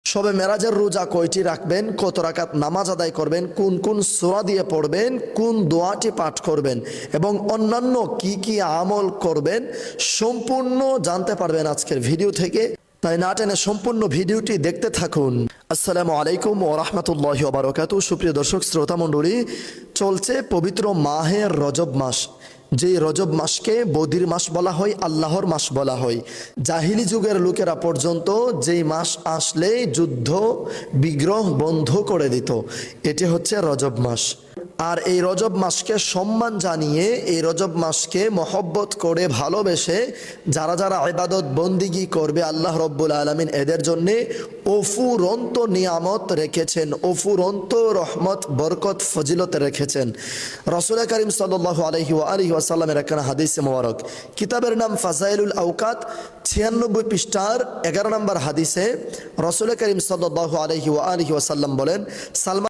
শবে মেরাজের রোজা কয়টি রাখবেন, কত রাকাত নামাজ আদায় করবেন, কোন কোন সূরা দিয়ে পড়বেন, কোন দোয়াটি পাঠ করবেন এবং অন্যান্য কি কি আমল করবেন সম্পূর্ণ জানতে পারবেন আজকের ভিডিও থেকে। তাই না টেনে সম্পূর্ণ ভিডিওটি দেখতে থাকুন। আসসালামু আলাইকুম ওয়া রাহমাতুল্লাহি ওয়া বারাকাতুহু। সুপ্রিয় দর্শক শ্রোতা মণ্ডলী, চলছে পবিত্র মাহে রজব মাস। যেই রজব মাসকে বদির মাস বলা হয়, আল্লাহর মাস বলা হয়। জাহিলি যুগের লোকেরা পর্যন্ত যেই মাস আসলেই যুদ্ধ বিগ্রহ বন্ধ করে দিত। এটি হচ্ছে রজব মাস। আর এই রজব মাসকে সম্মান জানিয়ে, এই রজব মাসকে মহব্বত করে ভালোবেসে যারা যারা ইবাদত বন্দিগি করবে, আল্লাহ রব্বুল আলামিন এদের জন্যে অফুরন্ত নিয়ামত রেখেছেন, অফুরন্ত রহমত বরকত ফজিলত রেখেছেন। রাসূল করিম সাল্লাল্লাহু আলাইহি ওয়াসাল্লামের একখানা হাদিসে মোবারক, কিতাবের নাম ফাজাইলুল আওকাত, 96 পৃষ্ঠার 11 নম্বর হাদিসে রাসূল করিম সাল্লাল্লাহু আলাইহি ওয়াসাল্লাম বলেন, সালমান